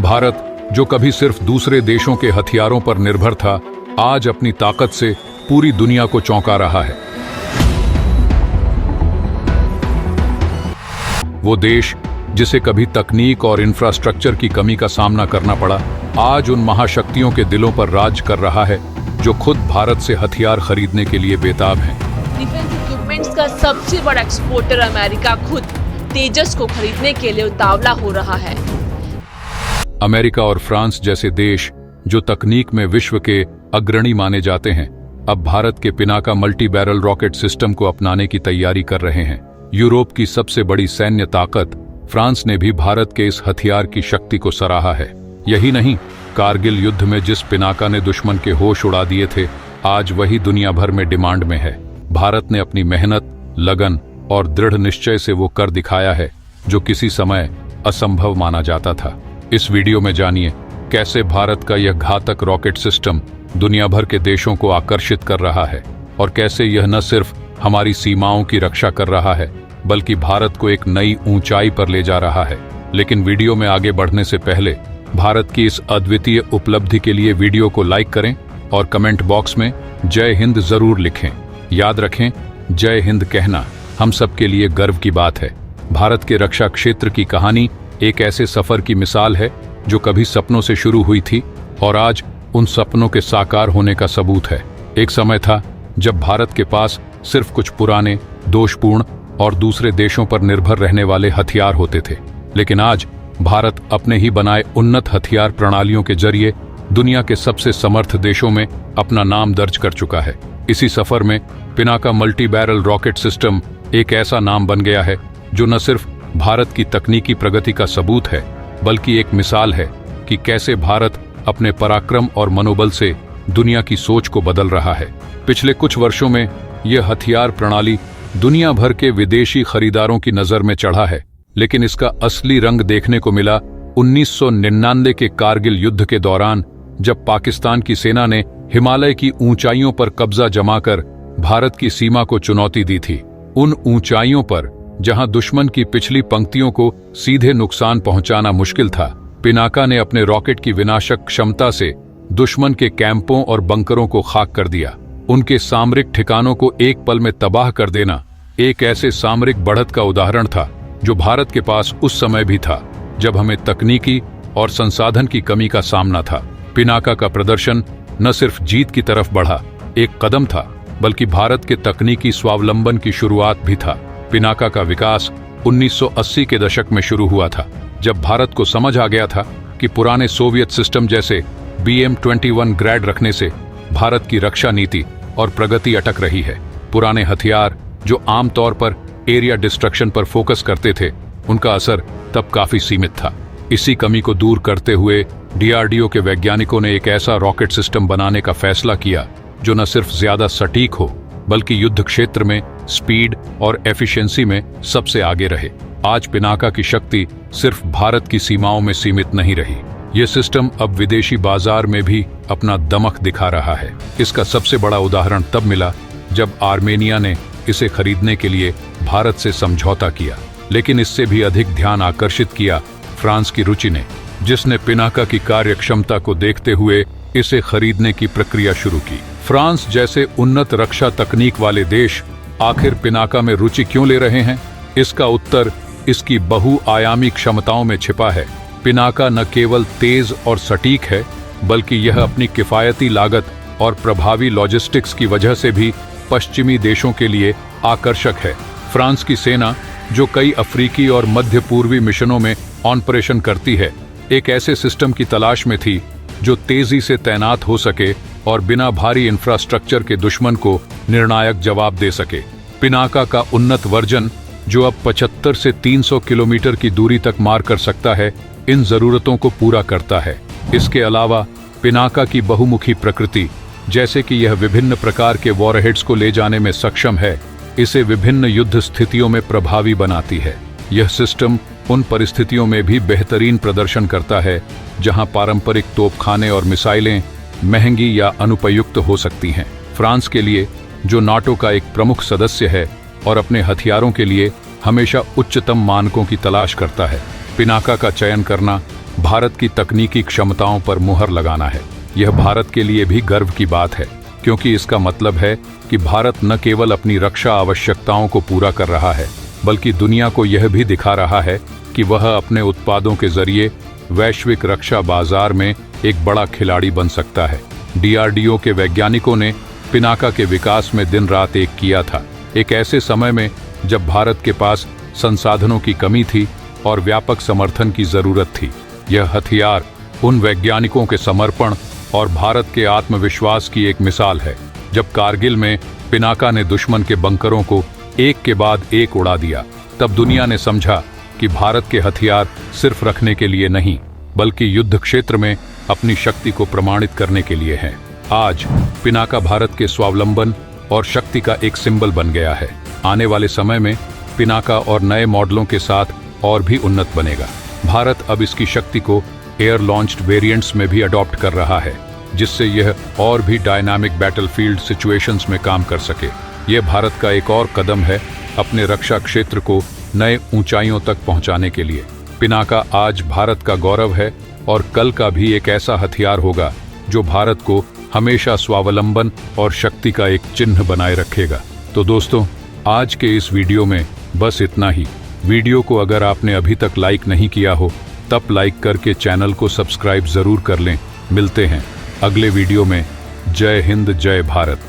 भारत, जो कभी सिर्फ दूसरे देशों के हथियारों पर निर्भर था, आज अपनी ताकत से पूरी दुनिया को चौंका रहा है। वो देश जिसे कभी तकनीक और इंफ्रास्ट्रक्चर की कमी का सामना करना पड़ा, आज उन महाशक्तियों के दिलों पर राज कर रहा है जो खुद भारत से हथियार खरीदने के लिए बेताब हैं। डिफेंस इक्विपमेंट्स का सबसे बड़ा एक्सपोर्टर अमेरिका खुद तेजस को खरीदने के लिए उतावला हो रहा है। अमेरिका और फ्रांस जैसे देश जो तकनीक में विश्व के अग्रणी माने जाते हैं, अब भारत के Pinaka multi barrel rocket system को अपनाने की तैयारी कर रहे हैं। यूरोप की सबसे बड़ी सैन्य ताकत फ्रांस ने भी भारत के इस हथियार की शक्ति को सराहा है। यही नहीं, कारगिल युद्ध में जिस पिनाका ने दुश्मन के होश उड़ा दिए थे, आज वही दुनिया भर में डिमांड में है। भारत ने अपनी मेहनत, लगन और दृढ़ निश्चय से वो कर दिखाया है जो किसी समय असंभव माना जाता था। इस वीडियो में जानिए कैसे भारत का यह घातक रॉकेट सिस्टम दुनिया भर के देशों को आकर्षित कर रहा है और कैसे यह न सिर्फ हमारी सीमाओं की रक्षा कर रहा है बल्कि भारत को एक नई ऊंचाई पर ले जा रहा है। लेकिन वीडियो में आगे बढ़ने से पहले भारत की इस अद्वितीय उपलब्धि के लिए वीडियो को लाइक करें और कमेंट बॉक्स में जय हिंद जरूर लिखें। याद रखें, जय हिंद कहना हम सबके लिए गर्व की बात है। भारत के रक्षा क्षेत्र की कहानी एक ऐसे सफर की मिसाल है जो कभी सपनों से शुरू हुई थी और आज उन सपनों के साकार होने का सबूत है। एक समय था जब भारत के पास सिर्फ कुछ पुराने, दोषपूर्ण और दूसरे देशों पर निर्भर रहने वाले हथियार होते थे, लेकिन आज भारत अपने ही बनाए उन्नत हथियार प्रणालियों के जरिए दुनिया के सबसे समर्थ देशों में अपना नाम दर्ज कर चुका है। इसी सफर में Pinaka multi barrel rocket system एक ऐसा नाम बन गया है जो न सिर्फ भारत की तकनीकी प्रगति का सबूत है बल्कि एक मिसाल है कि कैसे भारत अपने पराक्रम और मनोबल से दुनिया की सोच को बदल रहा है। पिछले कुछ वर्षों में यह हथियार प्रणाली दुनिया भर के विदेशी खरीदारों की नजर में चढ़ा है, लेकिन इसका असली रंग देखने को मिला 1999 के कारगिल युद्ध के दौरान, जब पाकिस्तान की सेना ने हिमालय की ऊंचाइयों पर कब्जा जमाकर भारत की सीमा को चुनौती दी थी। उन ऊंचाइयों पर जहां दुश्मन की पिछली पंक्तियों को सीधे नुकसान पहुंचाना मुश्किल था, पिनाका ने अपने रॉकेट की विनाशक क्षमता से दुश्मन के कैंपों और बंकरों को खाक कर दिया। उनके सामरिक ठिकानों को एक पल में तबाह कर देना एक ऐसे सामरिक बढ़त का उदाहरण था जो भारत के पास उस समय भी था जब हमें तकनीकी और संसाधन की कमी का सामना था। पिनाका का प्रदर्शन न सिर्फ जीत की तरफ बढ़ा एक कदम था, बल्कि भारत के तकनीकी स्वावलंबन की शुरुआत भी था। पिनाका का विकास 1980 के दशक में शुरू हुआ था, जब भारत को समझ आ गया था कि पुराने सोवियत सिस्टम जैसे BM-21 ग्रैड रखने से भारत की रक्षा नीति और प्रगति अटक रही है। पुराने हथियार जो आमतौर पर एरिया डिस्ट्रक्शन पर फोकस करते थे, उनका असर तब काफी सीमित था। इसी कमी को दूर करते हुए DRDO के वैज्ञानिकों ने एक ऐसा रॉकेट सिस्टम बनाने का फैसला किया जो न सिर्फ ज्यादा सटीक हो बल्कि युद्ध क्षेत्र में स्पीड और एफिशिएंसी में सबसे आगे रहे। आज पिनाका की शक्ति सिर्फ भारत की सीमाओं में सीमित नहीं रही, यह सिस्टम अब विदेशी बाजार में भी अपना दमक दिखा रहा है। इसका सबसे बड़ा उदाहरण तब मिला जब आर्मेनिया ने इसे खरीदने के लिए भारत से समझौता किया, लेकिन इससे भी अधिक ध्यान आकर्षित किया फ्रांस की रुचि ने, जिसने पिनाका की कार्यक्षमता को देखते हुए इसे खरीदने की प्रक्रिया शुरू की। फ्रांस जैसे उन्नत रक्षा तकनीक वाले देश आखिर पिनाका में रुचि क्यों ले रहे हैं? इसका उत्तर इसकी बहुआयामी क्षमताओं में छिपा है। पिनाका न केवल तेज और सटीक है, बल्कि यह अपनी किफायती लागत और प्रभावी लॉजिस्टिक्स की वजह से भी पश्चिमी देशों के लिए आकर्षक है। फ्रांस की सेना, जो कई अफ्रीकी और मध्य पूर्वी मिशनों में ऑपरेशन करती है, एक ऐसे सिस्टम की तलाश में थी जो तेजी से तैनात हो सके और बिना भारी इंफ्रास्ट्रक्चर के दुश्मन को निर्णायक जवाब दे सके। पिनाका का उन्नत वर्जन, जो अब 75 से 300 किलोमीटर की दूरी तक मार कर सकता है, इन जरूरतों को पूरा करता है। इसके अलावा पिनाका की बहुमुखी प्रकृति, जैसे कि यह विभिन्न प्रकार के वॉरहेड्स को ले जाने में सक्षम है, इसे विभिन्न युद्ध स्थितियों में प्रभावी बनाती है। यह सिस्टम उन परिस्थितियों में भी बेहतरीन प्रदर्शन करता है जहां पारंपरिक तोपखाने और मिसाइलें महंगी या अनुपयुक्त हो सकती हैं। फ्रांस के लिए, जो नाटो का एक प्रमुख सदस्य है और अपने हथियारों के लिए हमेशा उच्चतम मानकों की तलाश करता है, पिनाका का चयन करना भारत की तकनीकी क्षमताओं पर मुहर लगाना है। यह भारत के लिए भी गर्व की बात है, क्योंकि इसका मतलब है कि भारत न केवल अपनी रक्षा आवश्यकताओं को पूरा कर रहा है, बल्कि दुनिया को यह भी दिखा रहा है कि वह अपने उत्पादों के जरिए वैश्विक रक्षा बाजार में एक बड़ा खिलाड़ी बन सकता है। DRDO के वैज्ञानिकों ने पिनाका के विकास में दिन रात एक किया था, एक ऐसे समय में जब भारत के पास संसाधनों की कमी थी और व्यापक समर्थन की जरूरत थी। यह हथियार उन वैज्ञानिकों के समर्पण और भारत के आत्मविश्वास की एक मिसाल है। जब कारगिल में पिनाका ने दुश्मन के बंकरों को एक के बाद एक उड़ा दिया, तब दुनिया ने समझा कि भारत के हथियार सिर्फ रखने के लिए नहीं, बल्कि युद्ध क्षेत्र में अपनी शक्ति को प्रमाणित करने के लिए हैं। आज पिनाका भारत के स्वावलंबन और शक्ति का एक सिंबल बन गया है। आने वाले समय में पिनाका और नए मॉडलों के साथ और भी उन्नत बनेगा। भारत अब इसकी शक्ति को एयर लॉन्च्ड वेरिएंट्स में भी अडॉप्ट कर रहा है, जिससे यह और भी डायनामिक बैटलफील्ड सिचुएशंस में काम कर सके। यह भारत का एक और कदम है अपने रक्षा क्षेत्र को नए ऊंचाइयों तक पहुंचाने के लिए। पिनाका आज भारत का गौरव है और कल का भी एक ऐसा हथियार होगा जो भारत को हमेशा स्वावलंबन और शक्ति का एक चिन्ह बनाए रखेगा। तो दोस्तों, आज के इस वीडियो में बस इतना ही। वीडियो को अगर आपने अभी तक लाइक नहीं किया हो, तब लाइक करके चैनल को सब्सक्राइब जरूर कर लें। मिलते हैं अगले वीडियो में। जय हिंद, जय भारत।